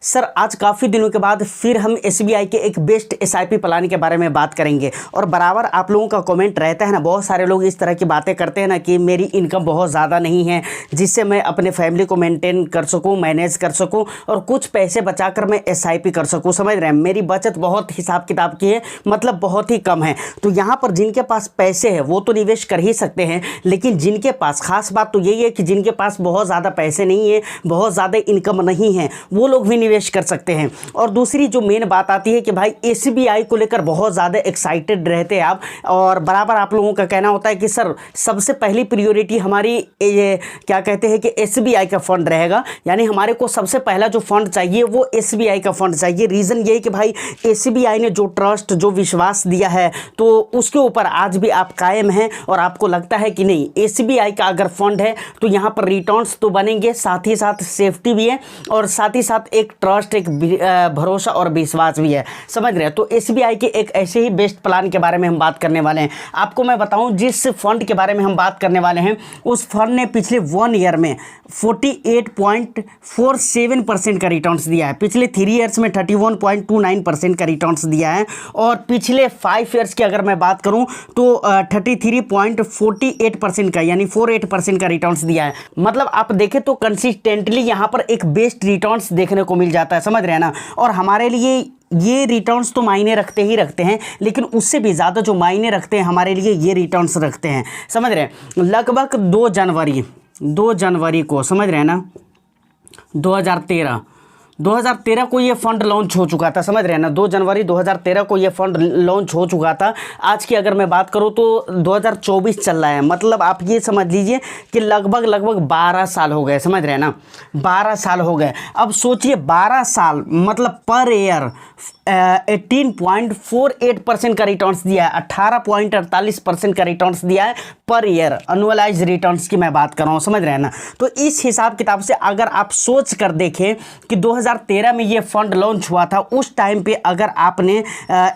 Sir आज काफ़ी दिनों के बाद फिर हम एसबीआई के एक बेस्ट एसआईपी प्लान के बारे में बात करेंगे। और बराबर आप लोगों का कमेंट रहता है ना, बहुत सारे लोग इस तरह की बातें करते हैं ना कि मेरी इनकम बहुत ज़्यादा नहीं है जिससे मैं अपने फैमिली को मेंटेन कर सकूं, मैनेज कर सकूं और कुछ पैसे बचाकर मैं एसआईपी कर सकूं। समझ रहे हैं, मेरी बचत बहुत हिसाब किताब की है, मतलब बहुत ही कम है। तो यहाँ पर जिनके पास पैसे है वो तो निवेश कर ही सकते हैं, लेकिन जिनके पास, खास बात तो यही है कि जिनके पास बहुत ज़्यादा पैसे नहीं है, बहुत ज़्यादा इनकम नहीं है, वो लोग भी निवेश कर सकते हैं। और दूसरी जो मेन बात आती है कि भाई एसबीआई को लेकर बहुत ज़्यादा एक्साइटेड रहते हैं आप, और बराबर आप लोगों का कहना होता है कि सर सबसे पहली प्रायोरिटी हमारी ये क्या कहते हैं कि एसबीआई का फंड रहेगा, यानी हमारे को सबसे पहला जो फंड चाहिए वो एसबीआई का फंड चाहिए। रीज़न ये है कि भाई एसबीआई ने जो ट्रस्ट, जो विश्वास दिया है तो उसके ऊपर आज भी आप कायम हैं और आपको लगता है कि नहीं एसबीआई का अगर फंड है तो यहाँ पर रिटर्न्स तो बनेंगे, साथ ही साथ सेफ्टी भी है और साथ ही साथ एक ट्रस्ट, एक भरोसा और विश्वास भी है। समझ रहे हैं, तो एसबीआई के एक ऐसे ही बेस्ट प्लान के बारे में हम बात करने वाले हैं। आपको मैं बताऊं जिस फंड के बारे में हम बात करने वाले हैं उस फंड ने पिछले 1 ईयर में 48.47% का रिटर्न्स दिया है, पिछले 3 ईयर्स में 31.29% का रिटर्न्स दिया है और पिछले 5 ईयर्स की अगर मैं बात करूं तो 33.48% का यानी 48% का रिटर्न्स दिया है। मतलब आप देखें तो कंसिस्टेंटली यहाँ पर एक बेस्ट रिटर्न्स देखने को मिल जाता है। समझ रहे हैं ना, और हमारे लिए ये रिटर्न्स तो मायने रखते ही रखते हैं, लेकिन उससे भी ज़्यादा जो मायने रखते हैं हमारे लिए ये रिटर्न्स रखते हैं। समझ रहे हैं, लगभग 2 जनवरी को, समझ रहे हैं ना, 2013 को ये फंड लॉन्च हो चुका था। समझ रहे हैं ना, 2 जनवरी 2013 को ये फंड लॉन्च हो चुका था। आज की अगर मैं बात करूँ तो 2024 चल रहा है, मतलब आप ये समझ लीजिए कि लगभग 12 साल हो गए। समझ रहे हैं ना, 12 साल हो गए। अब सोचिए 12 साल मतलब पर ईयर 18.48% का रिटर्न्स दिया है, 18.48% का रिटर्न्स दिया है पर ईयर। एनुअलाइज रिटर्न्स की मैं बात कर रहा हूँ। समझ रहे हैं ना, तो इस हिसाब किताब से अगर आप सोच कर देखें कि 2013 में ये फंड लॉन्च हुआ था, उस टाइम पे अगर आपने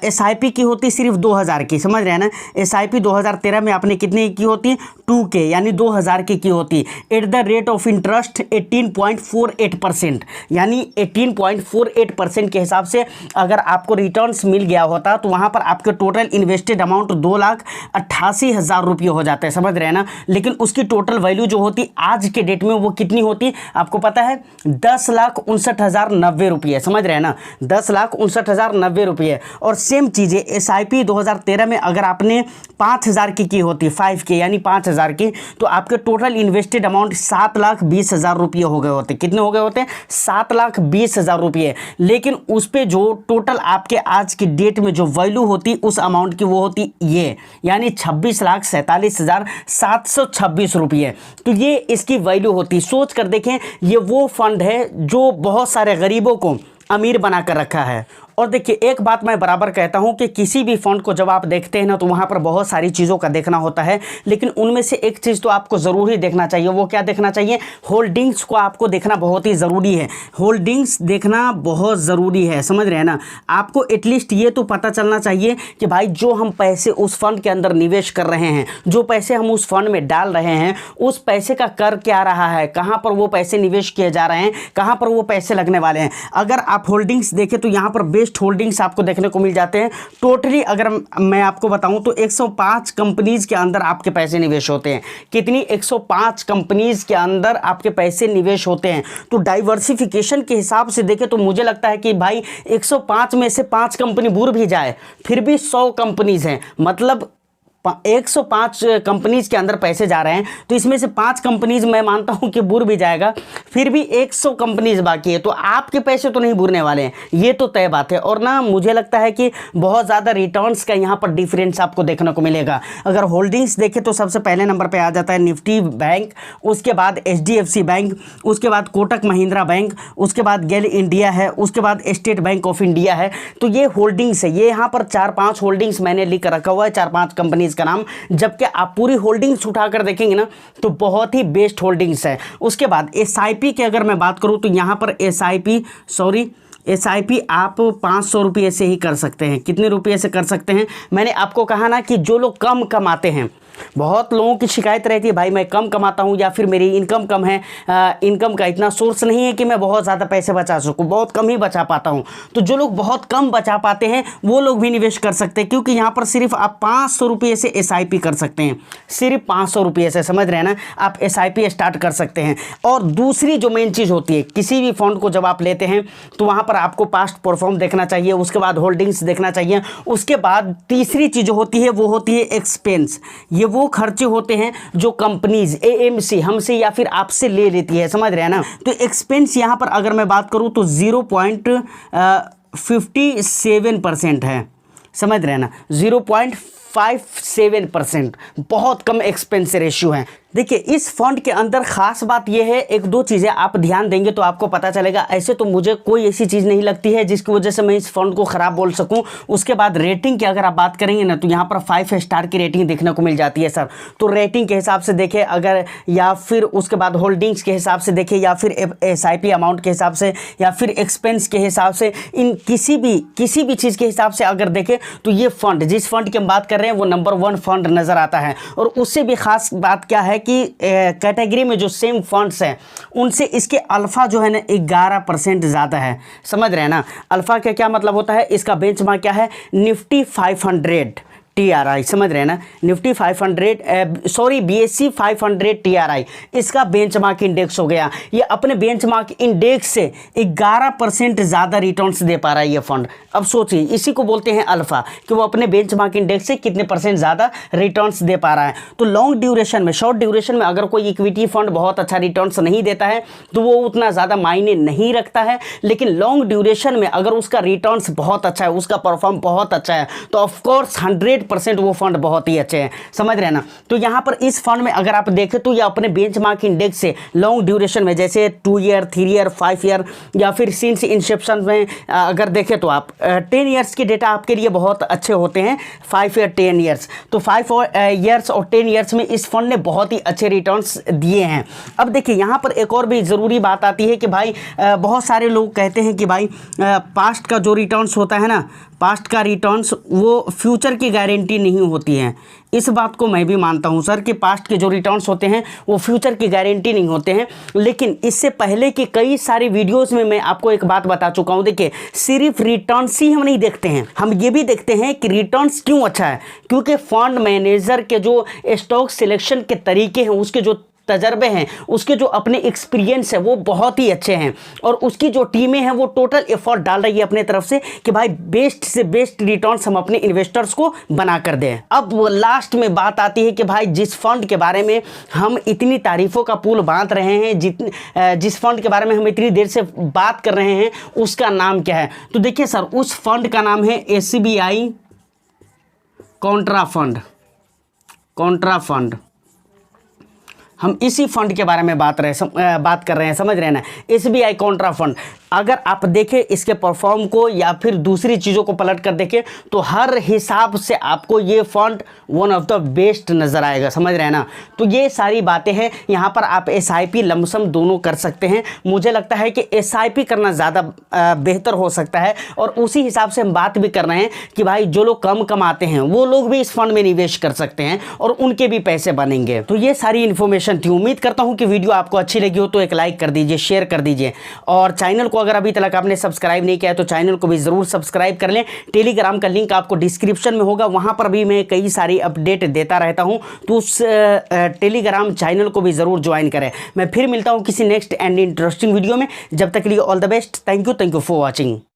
एसआईपी की होती सिर्फ 2000 की, समझ रहे हैं ना, एसआईपी 2013 में आपने कितने की होती, 2K यानी 2000 की होती, at the rate of interest 18.48%, यानी 18.48% के हिसाब से अगर आपको रिटर्न्स मिल गया होता तो वहाँ पर आपके टोटल इन्वेस्टेड अमाउंट 2,88,000 रुपये हो जाता है। समझ रहे हैं ना, लेकिन उसकी टोटल वैल्यू जो होती आज के डेट में वो कितनी होती आपको पता है, 10,59,090 रुपये। समझ रहे हैं ना, 10,59,090 रुपये। और सेम चीज़ें एसआईपी 2013 में अगर आपने 5,000 की होती, 5K यानी 5,000 की, तो आपके टोटल इन्वेस्टेड अमाउंट 7,20,000 रुपये हो गए होते। कितने हो गए होते? 7,20,000 रुपये। लेकिन उस पर जो टोटल आपके आज की डेट में जो वैल्यू होती उस अमाउंट की वो होती ये, यानी 26,47,726 रुपये। तो ये इसकी वैल्यू होती। सोच कर देखें, ये वो फंड है जो बहुत सारे गरीबों को अमीर बनाकर रखा है। और देखिए एक बात मैं बराबर कहता हूं कि किसी भी फंड को जब आप देखते हैं ना तो वहां पर बहुत सारी चीज़ों का देखना होता है, लेकिन उनमें से एक चीज़ तो आपको ज़रूर ही देखना चाहिए। वो क्या देखना चाहिए? होल्डिंग्स को आपको देखना बहुत ही ज़रूरी है। होल्डिंग्स देखना बहुत ज़रूरी है। समझ रहे हैं ना, आपको एटलीस्ट ये तो पता चलना चाहिए कि भाई जो हम पैसे उस फंड के अंदर निवेश कर रहे हैं, जो पैसे हम उस फंड में डाल रहे हैं, उस पैसे का कर क्या रहा है, कहाँ पर वो पैसे निवेश किए जा रहे हैं, कहाँ पर वो पैसे लगने वाले हैं। अगर आप होल्डिंग्स देखें तो यहाँ पर बेस्ट होल्डिंग्स आपको देखने को मिल जाते हैं। टोटली अगर मैं आपको बताऊं तो 105 कंपनीज के अंदर आपके पैसे निवेश होते हैं। कितनी? 105 कंपनीज के अंदर आपके पैसे निवेश होते हैं। तो डाइवर्सिफिकेशन के हिसाब से देखें तो मुझे लगता है कि भाई 105 में से 5 कंपनी बुर भी जाए फिर भी 100 कंपनीज हैं, मतलब 105 कंपनीज के अंदर पैसे जा रहे हैं, तो इसमें से 5 कंपनीज मैं मानता हूं कि बुर भी जाएगा, फिर भी 100 कंपनीज बाकी है, तो आपके पैसे तो नहीं बुरने वाले हैं, ये तो तय बात है। और ना मुझे लगता है कि बहुत ज़्यादा रिटर्न्स का यहाँ पर डिफरेंस आपको देखने को मिलेगा। अगर होल्डिंग्स देखें तो सबसे पहले नंबर पर आ जाता है निफ्टी बैंक, उसके बाद HDFC बैंक, उसके बाद कोटक महिंद्रा बैंक, उसके बाद गेल इंडिया है, उसके बाद स्टेट बैंक ऑफ इंडिया है। तो ये होल्डिंग्स है, ये यहाँ पर 4-5 होल्डिंग्स मैंने लिख कर रखा हुआ है, 4-5 कंपनी का नाम। जबकि आप पूरी होल्डिंग्स उठाकर देखेंगे ना तो बहुत ही बेस्ट होल्डिंग्स है। उसके बाद एसआईपी की अगर मैं बात करूं तो यहां पर एसआईपी आप 500 रुपये से ही कर सकते हैं। कितने रुपये से कर सकते हैं? मैंने आपको कहा ना कि जो लोग कम कमाते हैं बहुत लोगों की शिकायत रहती है, भाई मैं कम कमाता हूँ या फिर मेरी इनकम कम है, इनकम का इतना सोर्स नहीं है कि मैं बहुत ज़्यादा पैसे बचा सकूँ, बहुत कम ही बचा पाता हूँ। तो जो लोग बहुत कम बचा पाते हैं वो लोग भी निवेश कर सकते हैं, क्योंकि यहाँ पर सिर्फ आप 500 रुपये से SIP कर सकते हैं, सिर्फ 500 रुपये से, समझ रहे हैं ना, आप SIP स्टार्ट कर सकते हैं। और दूसरी जो मेन चीज़ होती है, किसी भी फंड को जब आप लेते हैं तो वहाँ पर आपको पास्ट परफॉर्म देखना चाहिए, उसके बाद होल्डिंग्स देखना चाहिए, उसके बाद तीसरी चीज़ होती है वो होती है एक्सपेंस। ये वो खर्चे होते हैं जो कंपनीज AMC हमसे या फिर आपसे ले लेती है, समझ रहे हैं ना। तो एक्सपेंस यहाँ पर अगर मैं बात करूँ तो 0.57% है, समझ रहे हैं ना, 0.57%, बहुत कम एक्सपेंस रेशियो है। देखिए इस फंड के अंदर खास बात यह है, एक दो चीज़ें आप ध्यान देंगे तो आपको पता चलेगा। ऐसे तो मुझे कोई ऐसी चीज़ नहीं लगती है जिसकी वजह से मैं इस फंड को ख़राब बोल सकूं। उसके बाद रेटिंग की अगर आप बात करेंगे ना तो यहाँ पर 5 स्टार की रेटिंग देखने को मिल जाती है सर। तो रेटिंग के हिसाब से देखें अगर, या फिर उसके बाद होल्डिंग्स के हिसाब से देखें, या फिर SIP अमाउंट के हिसाब से, या फिर एक्सपेंस के हिसाब से, इन किसी भी चीज़ के हिसाब से अगर देखें तो ये फंड, जिस फंड की हम बात कर रहे हैं वो नंबर 1 फंड नज़र आता है। और उससे भी खास बात क्या है कि कैटेगरी में जो सेम फंड्स हैं उनसे इसके अल्फ़ा जो है ना 11% ज़्यादा है, समझ रहे हैं ना। अल्फ़ा का क्या मतलब होता है, इसका बेंचमार्क क्या है, निफ्टी 500 TRI, समझ रहे हैं ना, निफ्टी 500 सॉरी BSE 500 TRI इसका बेंचमार्क इंडेक्स हो गया। ये अपने बेंचमार्क इंडेक्स से 11% ज़्यादा रिटर्न्स दे पा रहा है ये फंड। अब सोचिए, इसी को बोलते हैं अल्फ़ा, कि वो अपने बेंचमार्क इंडेक्स से कितने % ज़्यादा रिटर्न्स दे पा रहा है। तो लॉन्ग ड्यूरेशन में, शॉर्ट ड्यूरेशन में अगर कोई इक्विटी फंड बहुत अच्छा रिटर्न्स नहीं देता है तो वो उतना ज़्यादा मायने नहीं रखता है, लेकिन लॉन्ग ड्यूरेशन में अगर उसका रिटर्न्स बहुत अच्छा है, उसका परफॉर्म बहुत अच्छा है, तो ऑफकोर्स 100% वो फंड बहुत ही अच्छे हैं, समझ रहे हैं ना। तो यहाँ पर इस फंड में अगर आप देखें तो ये अपने बेंचमार्क इंडेक्स से लॉन्ग ड्यूरेशन में, जैसे 2 ईयर, 3 ईयर, 5 ईयर, या फिर सिंस इंसेप्शन में अगर देखें तो आप 10 ईयर्स के डेटा आपके लिए बहुत अच्छे होते हैं, 5 ईयर, 10 ईयर्स। तो 5 ईयर्स और 10 ईयर्स में इस फंड ने बहुत ही अच्छे रिटर्न्स दिए हैं। अब देखिए यहाँ पर एक और भी ज़रूरी बात आती है कि भाई बहुत सारे लोग कहते हैं कि भाई पास्ट का जो रिटर्न्स होता है ना, पास्ट का रिटर्न्स वो फ्यूचर की गारंटी नहीं होती है। इस बात को मैं भी मानता हूं सर कि पास्ट के जो रिटर्न्स होते हैं वो फ्यूचर की गारंटी नहीं होते हैं, लेकिन इससे पहले की कई सारी वीडियोस में मैं आपको एक बात बता चुका हूं। देखिए सिर्फ रिटर्न्स ही हम नहीं देखते हैं, हम ये भी देखते हैं कि रिटर्न्स क्यों अच्छा है, क्योंकि फंड मैनेजर के जो स्टॉक सिलेक्शन के तरीके हैं, उसके जो तजर्बे हैं, उसके जो अपने एक्सपीरियंस है वो बहुत ही अच्छे हैं, और उसकी जो टीमें हैं वो टोटल एफर्ट डाल रही है अपने तरफ से कि भाई बेस्ट से बेस्ट रिटर्न्स हम अपने इन्वेस्टर्स को बना कर दें। अब लास्ट में बात आती है कि भाई जिस फंड के बारे में हम इतनी तारीफों का पुल बांध रहे हैं, जिस फंड के बारे में हम इतनी देर से बात कर रहे हैं, उसका नाम क्या है। तो देखिए सर, उस फंड का नाम है SBI कॉन्ट्रा फंड। हम इसी फंड के बारे में बात कर रहे हैं, समझ रहे हैं ना, SBI कॉन्ट्रा फंड। अगर आप देखें इसके परफॉर्म को या फिर दूसरी चीज़ों को पलट कर देखें तो हर हिसाब से आपको ये fund one of the best नज़र आएगा, समझ रहे हैं ना। तो ये सारी बातें हैं, यहाँ पर आप SIP लमसम दोनों कर सकते हैं। मुझे लगता है कि SIP करना ज़्यादा बेहतर हो सकता है, और उसी हिसाब से हम बात भी कर रहे हैं कि भाई जो लोग कम कमाते हैं वो लोग भी इस फंड में निवेश कर सकते हैं और उनके भी पैसे बनेंगे। तो ये सारी इन्फॉर्मेशन थी। उम्मीद करता हूँ कि वीडियो आपको अच्छी लगी हो तो एक लाइक कर दीजिए, शेयर कर दीजिए, और चैनल को अगर अभी तक आपने सब्सक्राइब नहीं किया है तो चैनल को भी ज़रूर सब्सक्राइब कर लें। टेलीग्राम का लिंक आपको डिस्क्रिप्शन में होगा, वहाँ पर भी मैं कई सारी अपडेट देता रहता हूँ, तो उस टेलीग्राम चैनल को भी ज़रूर ज्वाइन करें। मैं फिर मिलता हूँ किसी नेक्स्ट एंड इंटरेस्टिंग वीडियो में। जब तक के लिए all the best. Thank you for watching.